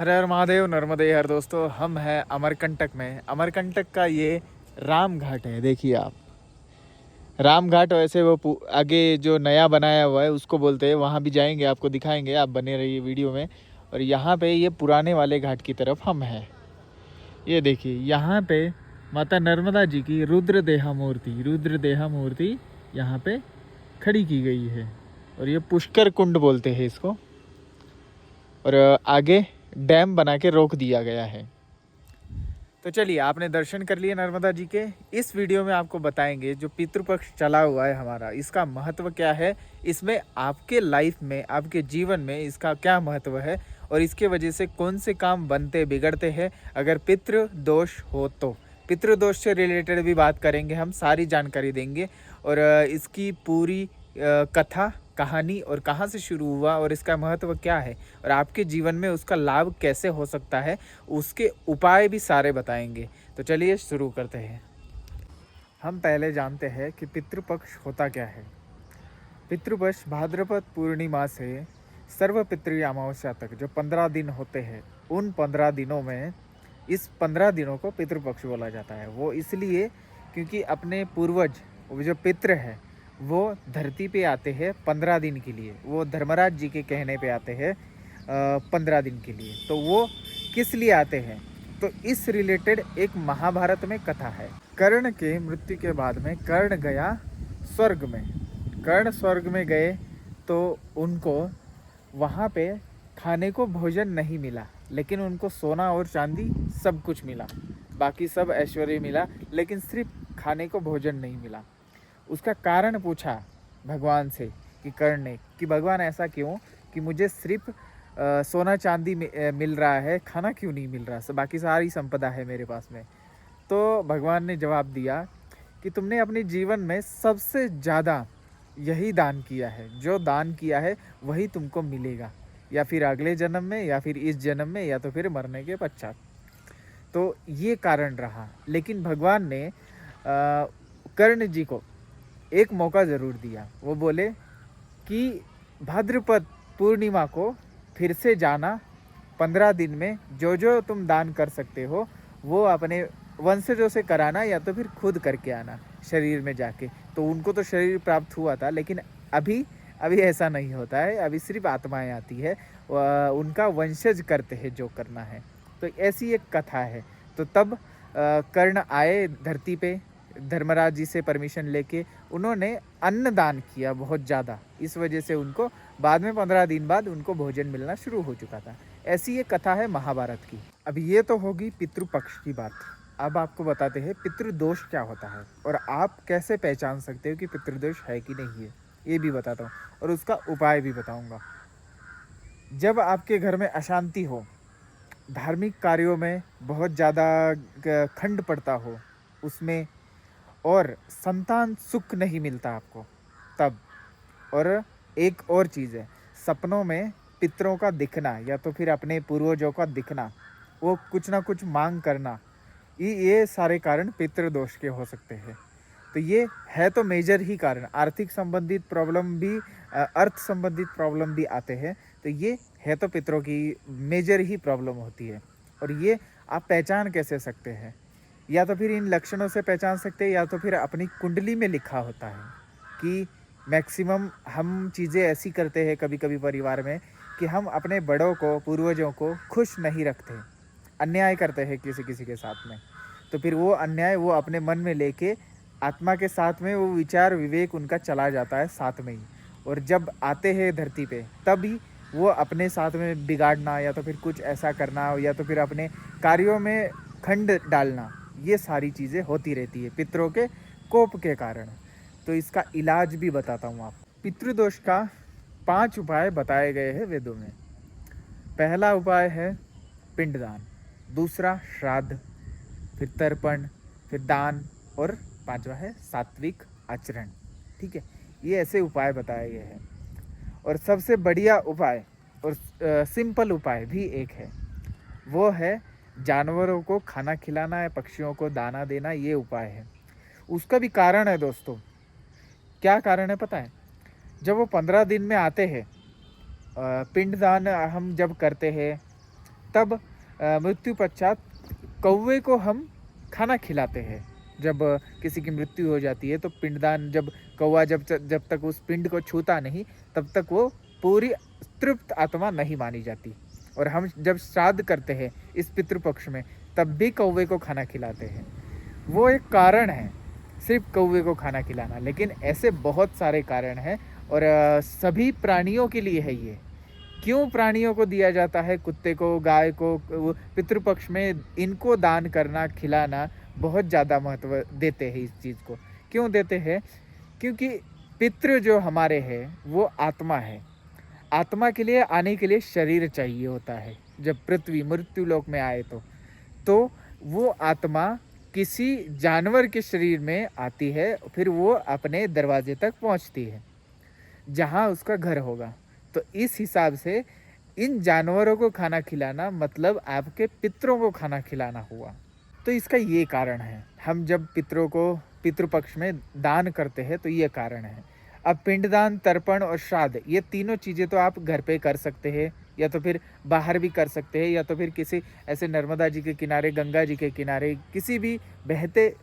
हर हर महादेव नर्मदे हर दोस्तों, हम हैं अमरकंटक में। अमरकंटक का ये राम घाट है। देखिए आप, राम घाट वैसे वो आगे जो नया बनाया हुआ है उसको बोलते हैं। वहाँ भी जाएंगे, आपको दिखाएंगे, आप बने रहिए वीडियो में। और यहाँ पे ये पुराने वाले घाट की तरफ हम हैं। ये देखिए, यहाँ पे माता नर्मदा जी की रुद्र देहा मूर्ति यहाँ पे खड़ी की गई है। और ये पुष्कर कुंड बोलते हैं इसको। और आगे डैम बना के रोक दिया गया है। तो चलिए, आपने दर्शन कर लिए नर्मदा जी के। इस वीडियो में आपको बताएंगे जो पितृपक्ष चला हुआ है हमारा, इसका महत्व क्या है, इसमें आपके लाइफ में, आपके जीवन में इसका क्या महत्व है, और इसके वजह से कौन से काम बनते बिगड़ते हैं अगर पितृ दोष हो तो। पितृ दोष से रिलेटेड भी बात करेंगे, हम सारी जानकारी देंगे। और इसकी पूरी कथा, कहानी और कहाँ से शुरू हुआ और इसका महत्व क्या है और आपके जीवन में उसका लाभ कैसे हो सकता है, उसके उपाय भी सारे बताएंगे। तो चलिए शुरू करते हैं। हम पहले जानते हैं कि पितृपक्ष होता क्या है। पितृपक्ष भाद्रपद पूर्णिमा से सर्व पितृ अमावस्या तक जो 15 दिन होते हैं, उन 15 दिनों में इस 15 दिनों को पितृपक्ष बोला जाता है। वो इसलिए क्योंकि अपने पूर्वज, वो जो पितृ है, वो धरती पे आते हैं 15 दिन के लिए। वो धर्मराज जी के कहने पे आते हैं 15 दिन के लिए। तो वो किस लिए आते हैं, तो इस रिलेटेड एक महाभारत में कथा है। कर्ण के मृत्यु के बाद में कर्ण गया स्वर्ग में। कर्ण स्वर्ग में गए तो उनको वहाँ पे खाने को भोजन नहीं मिला, लेकिन उनको सोना और चांदी सब कुछ मिला, बाकी सब ऐश्वर्य मिला, लेकिन सिर्फ खाने को भोजन नहीं मिला। उसका कारण पूछा भगवान से कि कर्ण ने, कि भगवान ऐसा क्यों कि मुझे सिर्फ सोना चांदी मिल रहा है, खाना क्यों नहीं मिल रहा, बाकी सारी संपदा है मेरे पास में। तो भगवान ने जवाब दिया कि तुमने अपने जीवन में सबसे ज़्यादा यही दान किया है, जो दान किया है वही तुमको मिलेगा, या फिर अगले जन्म में, या फिर इस जन्म में, या तो फिर मरने के पश्चात। तो ये कारण रहा। लेकिन भगवान ने कर्ण जी को एक मौका ज़रूर दिया। वो बोले कि भाद्रपद पूर्णिमा को फिर से जाना, 15 दिन में जो जो तुम दान कर सकते हो वो अपने वंशजों से कराना, या तो फिर खुद करके आना शरीर में जाके। तो उनको तो शरीर प्राप्त हुआ था, लेकिन अभी अभी ऐसा नहीं होता है। अभी सिर्फ आत्माएं आती है, उनका वंशज करते हैं जो करना है। तो ऐसी एक कथा है। तो तब कर्ण आए धरती पे धर्मराज जी से परमिशन लेके। उन्होंने अन्न दान किया बहुत ज़्यादा, इस वजह से उनको बाद में 15 दिन बाद उनको भोजन मिलना शुरू हो चुका था। ऐसी एक कथा है महाभारत की। अब ये तो होगी पितृपक्ष की बात। अब आपको बताते हैं पितृदोष क्या होता है और आप कैसे पहचान सकते हो कि पितृदोष है कि नहीं है, ये भी बताता हूँ और उसका उपाय भी बताऊँगा। जब आपके घर में अशांति हो, धार्मिक कार्यों में बहुत ज़्यादा खंड पड़ता हो उसमें, और संतान सुख नहीं मिलता आपको तब। और एक और चीज़ है, सपनों में पितरों का दिखना, या तो फिर अपने पूर्वजों का दिखना, वो कुछ ना कुछ मांग करना, ये सारे कारण पितृदोष के हो सकते हैं। तो ये है तो मेजर ही कारण। आर्थिक संबंधित प्रॉब्लम भी, अर्थ संबंधित प्रॉब्लम भी आते हैं। तो ये है तो पितरों की मेजर ही प्रॉब्लम होती है। और ये आप पहचान कैसे सकते हैं, या तो फिर इन लक्षणों से पहचान सकते हैं, या तो फिर अपनी कुंडली में लिखा होता है कि मैक्सिमम हम चीज़ें ऐसी करते हैं कभी कभी परिवार में कि हम अपने बड़ों को, पूर्वजों को खुश नहीं रखते, अन्याय करते हैं किसी किसी के साथ में। तो फिर वो अन्याय वो अपने मन में लेके आत्मा के साथ में वो विचार विवेक उनका चला जाता है साथ में ही। और जब आते हैं धरती पे तभी वो अपने साथ में बिगाड़ना, या तो फिर कुछ ऐसा करना, या तो फिर अपने कार्यों में खंड डालना, ये सारी चीज़ें होती रहती है पितरों के कोप के कारण। तो इसका इलाज भी बताता हूँ आप। पितृदोष का 5 उपाय बताए गए हैं वेदों में। पहला उपाय है पिंडदान, दूसरा श्राद्ध, फिर तर्पण, फिर दान, और 5वां है सात्विक आचरण। ठीक है, ये ऐसे उपाय बताए गए हैं। और सबसे बढ़िया उपाय और सिंपल उपाय भी एक है, वो है जानवरों को खाना खिलाना है, पक्षियों को दाना देना। ये उपाय है। उसका भी कारण है दोस्तों। क्या कारण है पता है? जब वो 15 दिन में आते हैं, पिंडदान हम जब करते हैं तब मृत्यु पश्चात कौवे को हम खाना खिलाते हैं। जब किसी की मृत्यु हो जाती है तो पिंडदान, जब कौवा जब तक उस पिंड को छूता नहीं तब तक वो पूरी तृप्त आत्मा नहीं मानी जाती। और हम जब श्राद्ध करते हैं इस पितृपक्ष में तब भी कौवे को खाना खिलाते हैं। वो एक कारण है सिर्फ कौवे को खाना खिलाना, लेकिन ऐसे बहुत सारे कारण हैं और सभी प्राणियों के लिए है ये। क्यों प्राणियों को दिया जाता है, कुत्ते को, गाय को, पितृपक्ष में इनको दान करना, खिलाना बहुत ज़्यादा महत्व देते हैं इस चीज़ को। क्यों देते हैं? क्योंकि पितृ जो हमारे हैं वो आत्मा है। आत्मा के लिए आने के लिए शरीर चाहिए होता है। जब पृथ्वी मृत्यु लोक में आए तो वो आत्मा किसी जानवर के शरीर में आती है, फिर वो अपने दरवाजे तक पहुंचती है जहां उसका घर होगा। तो इस हिसाब से इन जानवरों को खाना खिलाना मतलब आपके पितरों को खाना खिलाना हुआ। तो इसका ये कारण है। हम जब पितरों को पितृपक्ष में दान करते हैं तो ये कारण है। अब पिंडदान, तर्पण और श्राद्ध, ये तीनों चीज़ें तो आप घर पे कर सकते हैं, या तो फिर बाहर भी कर सकते हैं, या तो फिर किसी ऐसे नर्मदा जी के किनारे, गंगा जी के किनारे, किसी भी बहते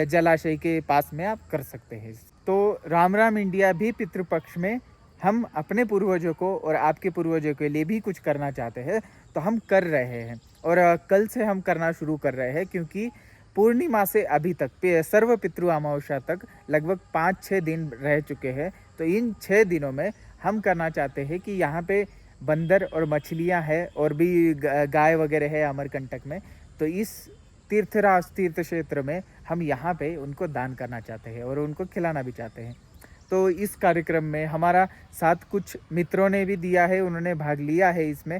जलाशय के पास में आप कर सकते हैं। तो राम राम इंडिया भी पितृपक्ष में हम अपने पूर्वजों को और आपके पूर्वजों के लिए भी कुछ करना चाहते हैं, तो हम कर रहे हैं। और कल से हम करना शुरू कर रहे हैं, क्योंकि पूर्णिमा से अभी तक सर्व पितृ अमावस्या तक लगभग 5-6 दिन रह चुके हैं। तो इन 6 दिनों में हम करना चाहते हैं कि यहाँ पे बंदर और मछलियाँ हैं और भी गाय वगैरह है अमरकंटक में, तो इस तीर्थ क्षेत्र में हम यहाँ पे उनको दान करना चाहते हैं और उनको खिलाना भी चाहते हैं। तो इस कार्यक्रम में हमारा साथ कुछ मित्रों ने भी दिया है, उन्होंने भाग लिया है इसमें।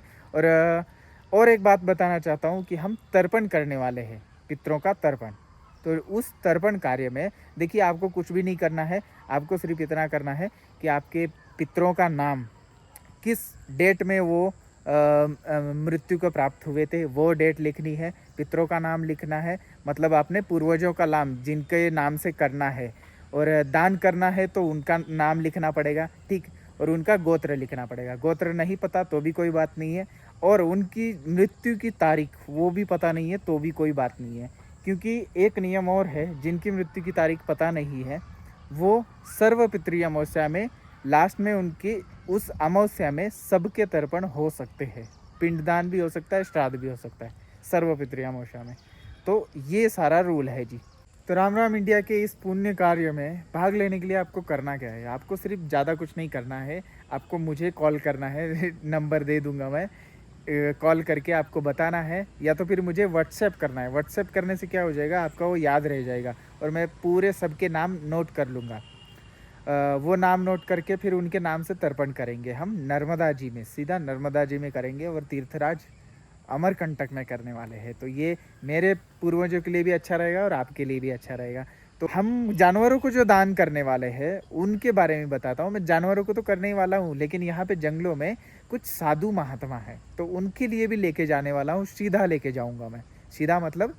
और एक बात बताना चाहता हूँ कि हम तर्पण करने वाले हैं, पितरों का तर्पण। तो उस तर्पण कार्य में देखिए, आपको कुछ भी नहीं करना है, आपको सिर्फ इतना करना है कि आपके पितरों का नाम, किस डेट में वो मृत्यु को प्राप्त हुए थे वो डेट लिखनी है, पितरों का नाम लिखना है, मतलब आपने पूर्वजों का नाम जिनके नाम से करना है, और दान करना है तो उनका नाम लिखना पड़ेगा, ठीक, और उनका गोत्र लिखना पड़ेगा। गोत्र नहीं पता तो भी कोई बात नहीं है, और उनकी मृत्यु की तारीख वो भी पता नहीं है तो भी कोई बात नहीं है। क्योंकि एक नियम और है, जिनकी मृत्यु की तारीख पता नहीं है वो सर्वपितृ अमावस्या में लास्ट में उनकी उस अमावस्या में सबके तर्पण हो सकते हैं। पिंडदान भी हो सकता है, श्राद्ध भी हो सकता है सर्वपितृ अमावस्या में। तो ये सारा रूल है जी। तो राम राम इंडिया के इस पुण्य कार्य में भाग लेने के लिए आपको करना क्या है? आपको सिर्फ ज़्यादा कुछ नहीं करना है, आपको मुझे कॉल करना है नंबर दे दूंगा मैं, कॉल करके आपको बताना है, या तो फिर मुझे व्हाट्सएप करना है। व्हाट्सएप करने से क्या हो जाएगा, आपका वो याद रह जाएगा और मैं पूरे सबके नाम नोट कर लूँगा। वो नाम नोट करके फिर उनके नाम से तर्पण करेंगे हम नर्मदा जी में, सीधा नर्मदा जी में करेंगे, और तीर्थराज अमरकंटक में करने वाले हैं। तो ये मेरे पूर्वजों के लिए भी अच्छा रहेगा और आपके लिए भी अच्छा रहेगा। तो हम जानवरों को जो दान करने वाले हैं उनके बारे में बताता हूँ। मैं जानवरों को तो करने ही वाला हूँ, लेकिन यहाँ पे जंगलों में कुछ साधु महात्मा है, तो उनके लिए भी लेके जाने वाला हूँ। सीधा लेके जाऊँगा मैं, सीधा मतलब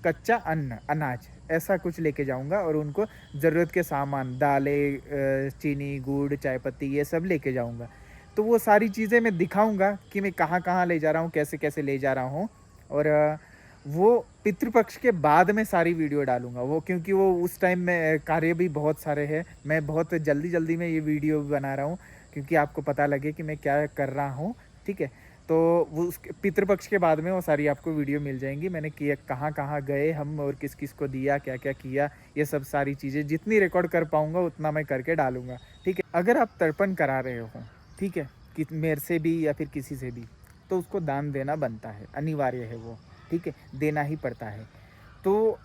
कच्चा अन्न, अनाज, ऐसा कुछ लेके जाऊंगा, और उनको ज़रूरत के सामान, दालें, चीनी, गुड़, चाय पत्ती, ये सब लेके जाऊंगा। तो वो सारी चीज़ें मैं दिखाऊंगा कि मैं कहाँ कहाँ ले जा रहा हूँ, कैसे कैसे ले जा रहा हूँ। और वो पितृपक्ष के बाद में सारी वीडियो डालूंगा वो, क्योंकि वो उस टाइम में कार्य भी बहुत सारे हैं। मैं बहुत जल्दी में ये वीडियो भी बना रहा हूँ, क्योंकि आपको पता लगे कि मैं क्या कर रहा हूँ, ठीक है। तो वो उसके पितृपक्ष के बाद में वो सारी आपको वीडियो मिल जाएंगी, मैंने किया कहाँ कहाँ गए हम और किस किस को दिया, क्या क्या किया, ये सब सारी चीज़ें जितनी रिकॉर्ड कर पाऊँगा उतना मैं करके डालूँगा, ठीक है। अगर आप तर्पण करा रहे हो, ठीक है, कि मेरे से भी या फिर किसी से भी, तो उसको दान देना बनता है, अनिवार्य है वो, ठीक है, देना ही पड़ता है। तो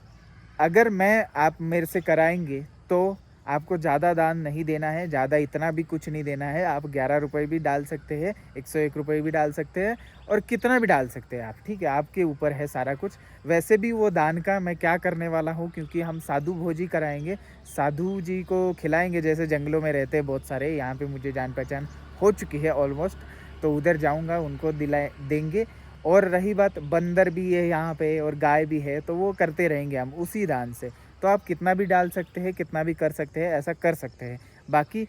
अगर आप मेरे से कराएंगे तो आपको ज़्यादा दान नहीं देना है, ज़्यादा इतना भी कुछ नहीं देना है। आप 11 रुपये भी डाल सकते हैं, 101 रुपये भी डाल सकते हैं, और कितना भी डाल सकते हैं आप, ठीक है, आपके ऊपर है सारा कुछ। वैसे भी वो दान का मैं क्या करने वाला हूँ, क्योंकि हम साधु भोजी कराएंगे, साधु जी को खिलाएंगे। जैसे जंगलों में रहते हैं बहुत सारे, यहाँ पे मुझे जान पहचान हो चुकी है ऑलमोस्ट, तो उधर जाऊँगा, उनको देंगे। और रही बात, बंदर भी है यहाँ पे और गाय भी है, तो वो करते रहेंगे हम उसी दान से। तो आप कितना भी डाल सकते हैं, कितना भी कर सकते हैं, ऐसा कर सकते हैं। बाकी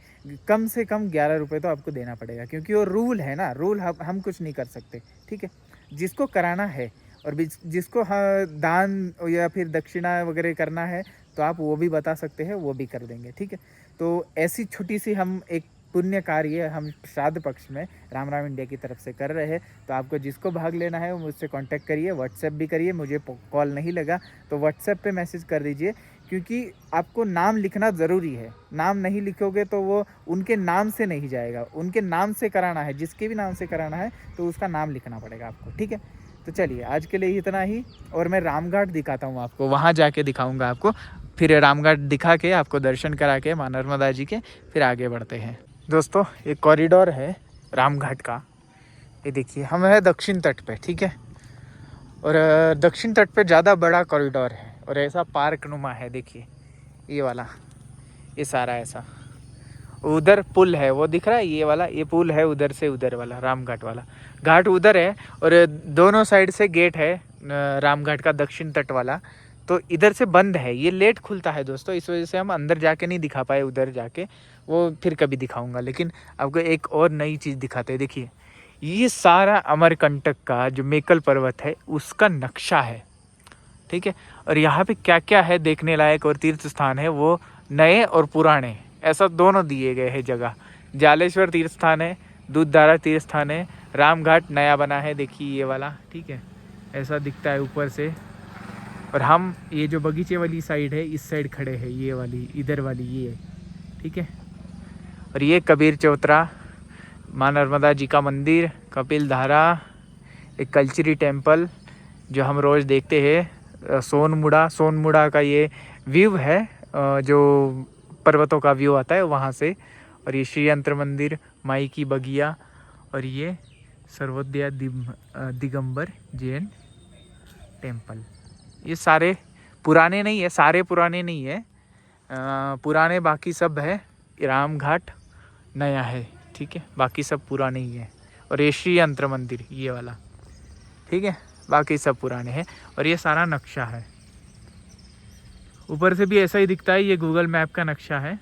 कम से कम 11 रुपये तो आपको देना पड़ेगा, क्योंकि वो रूल है ना, रूल हम कुछ नहीं कर सकते, ठीक है। जिसको कराना है और जिसको हाँ दान या फिर दक्षिणा वगैरह करना है तो आप वो भी बता सकते हैं, वो भी कर देंगे। ठीक है, तो ऐसी छोटी सी हम एक पुण्य कार्य हम श्राद्ध पक्ष में राम राम इंडिया की तरफ से कर रहे हैं। तो आपको जिसको भाग लेना है वो मुझसे कांटेक्ट करिए, व्हाट्सएप भी करिए, मुझे कॉल नहीं लगा तो व्हाट्सएप पे मैसेज कर दीजिए, क्योंकि आपको नाम लिखना ज़रूरी है। नाम नहीं लिखोगे तो वो उनके नाम से नहीं जाएगा, उनके नाम से कराना है, जिसके भी नाम से कराना है तो उसका नाम लिखना पड़ेगा आपको। ठीक है, तो चलिए आज के लिए इतना ही, और मैं रामघाट दिखाता हूँ आपको, वहाँ जाके दिखाऊँगा आपको। फिर रामघाट दिखा के आपको दर्शन करा के माँ नर्मदा जी के फिर आगे बढ़ते हैं। दोस्तों ये कॉरिडोर है रामघाट का, ये देखिए हम है दक्षिण तट पे। ठीक है, और दक्षिण तट पे ज़्यादा बड़ा कॉरिडोर है और ऐसा पार्क नुमा है। देखिए ये वाला, ये सारा ऐसा, उधर पुल है वो दिख रहा है, ये वाला ये पुल है, उधर से उधर वाला रामघाट वाला घाट उधर है, और दोनों साइड से गेट है रामघाट का दक्षिण तट वाला। तो इधर से बंद है, ये लेट खुलता है दोस्तों, इस वजह से हम अंदर जाके नहीं दिखा पाए, उधर जाके वो फिर कभी दिखाऊंगा। लेकिन आपको एक और नई चीज़ दिखाते हैं। देखिए ये सारा अमरकंटक का जो मेकल पर्वत है उसका नक्शा है। ठीक है, और यहाँ पे क्या क्या है देखने लायक और तीर्थ स्थान है, वो नए और पुराने ऐसा दोनों दिए गए हैं जगह। जालेश्वर तीर्थ स्थान है, दूधधारा तीर्थ स्थान है, रामघाट नया बना है, देखिए ये वाला। ठीक है, ऐसा दिखता है ऊपर से। और हम ये जो बगीचे वाली साइड है इस साइड खड़े हैं, ये वाली इधर वाली ये। ठीक है, और ये कबीर चौतरा, माँ नर्मदा जी का मंदिर, कपिल धारा, एक कल्चरी टेम्पल जो हम रोज़ देखते हैं, सोनमुड़ा का ये व्यू है, जो पर्वतों का व्यू आता है वहाँ से। और ये श्री यंत्र मंदिर, माई की बगिया, और ये सर्वोदया दिगंबर जैन टेम्पल। ये सारे पुराने नहीं है, सारे पुराने नहीं है, पुराने बाकी सब है। रामघाट नया है। ठीक है, बाकी सब पुराने ही है। और ये श्री यंत्र मंदिर ये वाला। ठीक है, बाकी सब पुराने हैं। और ये सारा नक्शा है, ऊपर से भी ऐसा ही दिखता है, ये गूगल मैप का नक्शा है।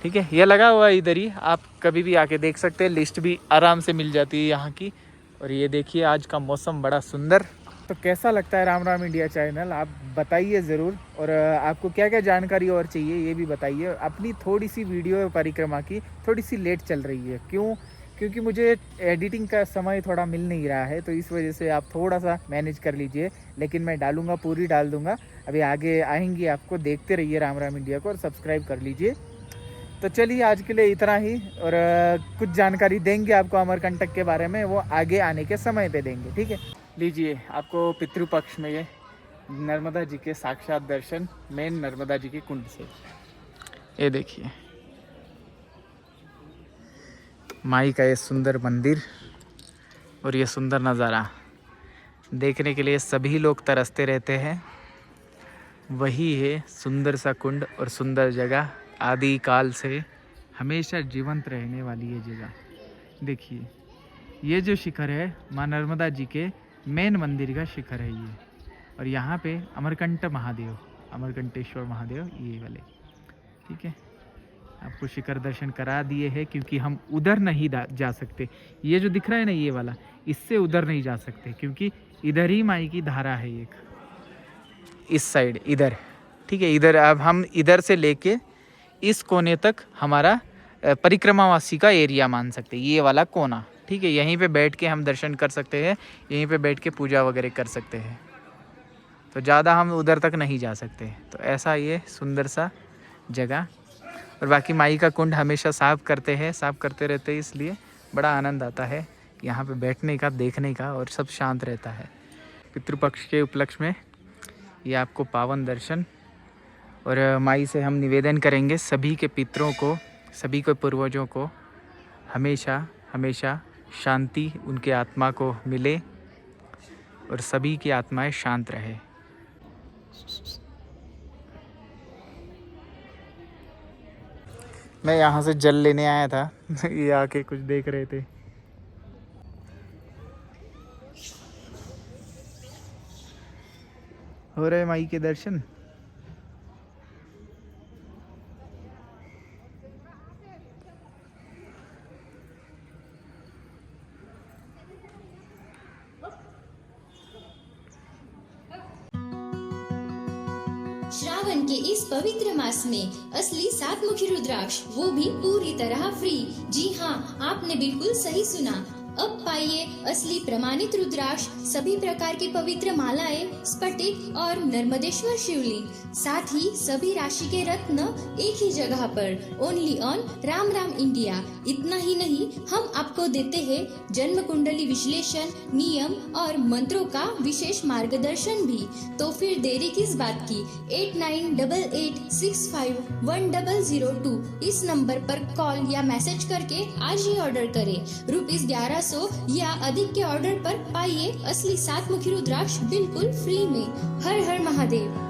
ठीक है, ये लगा हुआ है इधर ही, आप कभी भी आके देख सकते हैं, लिस्ट भी आराम से मिल जाती है यहाँ की। और ये देखिए आज का मौसम बड़ा सुंदर। तो कैसा लगता है राम राम इंडिया चैनल, आप बताइए ज़रूर। और आपको क्या क्या जानकारी और चाहिए ये भी बताइए। अपनी थोड़ी सी वीडियो परिक्रमा की थोड़ी सी लेट चल रही है, क्योंकि मुझे एडिटिंग का समय थोड़ा मिल नहीं रहा है, तो इस वजह से आप थोड़ा सा मैनेज कर लीजिए। लेकिन मैं डालूंगा, पूरी डाल दूंगा। अभी आगे आएंगी, आपको देखते रहिए राम राम इंडिया को और सब्सक्राइब कर लीजिए। तो चलिए आज के लिए इतना ही, और कुछ जानकारी देंगे आपको अमरकंटक के बारे में, वो आगे आने के समय पे देंगे। ठीक है, लीजिए आपको पितृपक्ष में ये नर्मदा जी के साक्षात दर्शन मेन नर्मदा जी के कुंड से। ये देखिए माई का ये सुंदर मंदिर और ये सुंदर नज़ारा देखने के लिए सभी लोग तरसते रहते हैं। वही है सुंदर सा कुंड और सुंदर जगह, आदि काल से हमेशा जीवंत रहने वाली ये जगह। देखिए ये जो शिखर है माँ नर्मदा जी के मेन मंदिर का शिखर है ये। और यहाँ पे अमरकंटेश्वर महादेव ये वाले। ठीक है, आपको शिखर दर्शन करा दिए हैं, क्योंकि हम उधर नहीं जा सकते। ये जो दिख रहा है ना ये वाला, इससे उधर नहीं जा सकते, क्योंकि इधर ही माई की धारा है एक, इस साइड इधर। ठीक है, इधर अब हम इधर से लेके इस कोने तक हमारा परिक्रमावासी का एरिया मान सकते हैं, ये वाला कोना। ठीक है, यहीं पे बैठ के हम दर्शन कर सकते हैं, यहीं पे बैठ के पूजा वगैरह कर सकते हैं। तो ज़्यादा हम उधर तक नहीं जा सकते। तो ऐसा ये सुंदर सा जगह। और बाकी माई का कुंड हमेशा साफ़ करते रहते हैं, इसलिए बड़ा आनंद आता है यहाँ पे बैठने का, देखने का, और सब शांत रहता है। पितृपक्ष के उपलक्ष्य में ये आपको पावन दर्शन। और माई से हम निवेदन करेंगे सभी के पितरों को, सभी के पूर्वजों को हमेशा हमेशा शांति उनके आत्मा को मिले और सभी की आत्माएं शांत रहे। मैं यहाँ से जल लेने आया था ये आके कुछ देख रहे थे। हो रहे माई के दर्शन। श्रावण के इस पवित्र मास में असली 7 मुखी रुद्राक्ष, वो भी पूरी तरह फ्री। जी हाँ, आपने बिल्कुल सही सुना। अब पाइए असली प्रमाणित रुद्राक्ष, सभी प्रकार की पवित्र मालाएं, स्फटिक और नर्मदेश्वर शिवलिंग, साथ ही सभी राशि के रत्न एक ही जगह पर, only on Ram Ram India. इतना ही नहीं, हम आपको देते हैं जन्म कुंडली विश्लेषण, नियम और मंत्रों का विशेष मार्गदर्शन भी। तो फिर देरी किस बात की, 8988651002 इस नंबर पर कॉल या मैसेज करके आज ही ऑर्डर करें। ₹1100 या अधिक के ऑर्डर पर पाइए असली 7 मुखी रुद्राक्ष बिल्कुल फ्री में। हर हर महादेव।